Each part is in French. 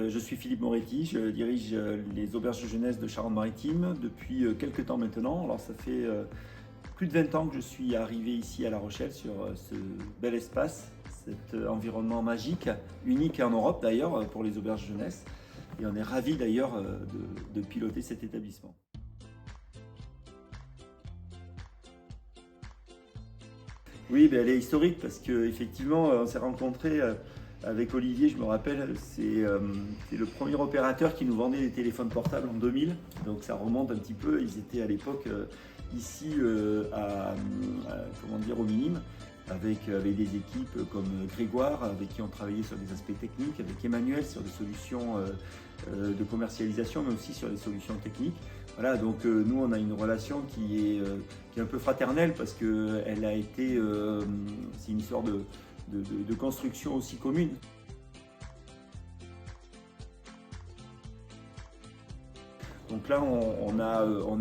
Je suis Philippe Moretti, je dirige les auberges de jeunesse de Charente-Maritime depuis quelques temps maintenant. Alors ça fait plus de 20 ans que je suis arrivé ici à La Rochelle sur ce bel espace, cet environnement magique, unique en Europe d'ailleurs pour les auberges de jeunesse. Et on est ravis d'ailleurs de piloter cet établissement. Oui, ben elle est historique parce qu'effectivement, on s'est rencontrés avec Olivier, je me rappelle, c'est le premier opérateur qui nous vendait des téléphones portables en 2000. Donc ça remonte un petit peu. Ils étaient à l'époque ici comment dire, au Minime, avec des équipes comme Grégoire, avec qui on travaillait sur des aspects techniques, avec Emmanuel sur des solutions de commercialisation, mais aussi sur des solutions techniques. Voilà, donc nous on a une relation qui est un peu fraternelle parce que elle a été, c'est une sorte de construction aussi commune. Donc là, on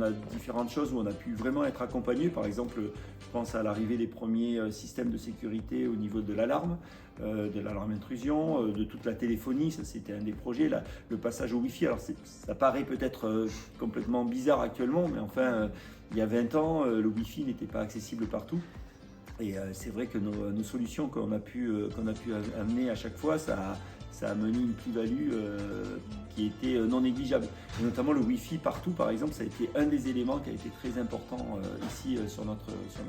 a différentes choses où on a pu vraiment être accompagné. Par exemple, je pense à l'arrivée des premiers systèmes de sécurité au niveau de l'alarme intrusion, de toute la téléphonie. Ça, c'était un des projets. Là, le passage au Wi-Fi. Alors, ça paraît peut-être complètement bizarre actuellement, mais enfin, il y a 20 ans, le Wi-Fi n'était pas accessible partout. Et c'est vrai que nos solutions qu'on a pu amener à chaque fois, ça a amené une plus-value qui était non négligeable. Et notamment le Wi-Fi partout, par exemple, ça a été un des éléments qui a été très important ici sur notre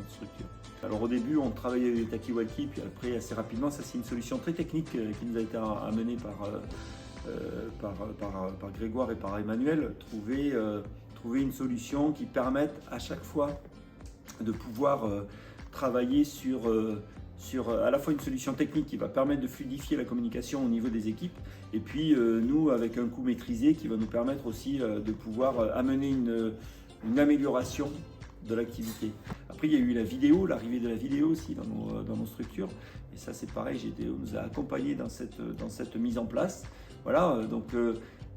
structure. Alors au début, on travaillait avec les talkie-walkie, puis après, assez rapidement, ça c'est une solution très technique qui nous a été amenée par Grégoire et par Emmanuel, trouver une solution qui permette à chaque fois de pouvoir travailler sur à la fois une solution technique qui va permettre de fluidifier la communication au niveau des équipes et puis nous avec un coût maîtrisé qui va nous permettre aussi de pouvoir amener une amélioration de l'activité. Après il y a eu la vidéo, l'arrivée de la vidéo aussi dans nos structures et ça c'est pareil, on nous a accompagnés dans cette mise en place. Voilà, donc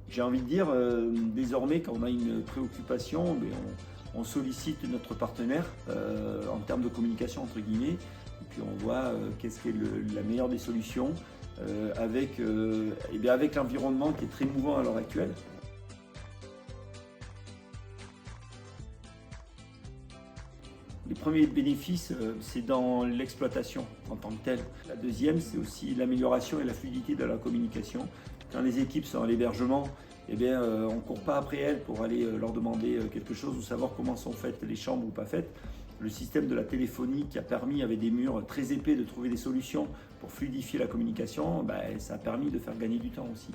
j'ai envie de dire désormais quand on a une préoccupation, on sollicite notre partenaire en termes de communication entre guillemets et puis on voit qu'est-ce qui est la meilleure des solutions avec l'environnement qui est très mouvant à l'heure actuelle. Les premiers bénéfices, c'est dans l'exploitation en tant que telle. La deuxième, c'est aussi l'amélioration et la fluidité de la communication. Quand les équipes sont à l'hébergement, on ne court pas après elles pour aller leur demander quelque chose ou savoir comment sont faites les chambres ou pas faites. Le système de la téléphonie qui a permis, avec des murs très épais, de trouver des solutions pour fluidifier la communication, ça a permis de faire gagner du temps aussi.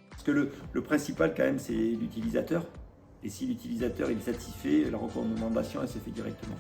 Parce que le principal quand même c'est l'utilisateur. Et si l'utilisateur est satisfait, la recommandation elle se fait directement.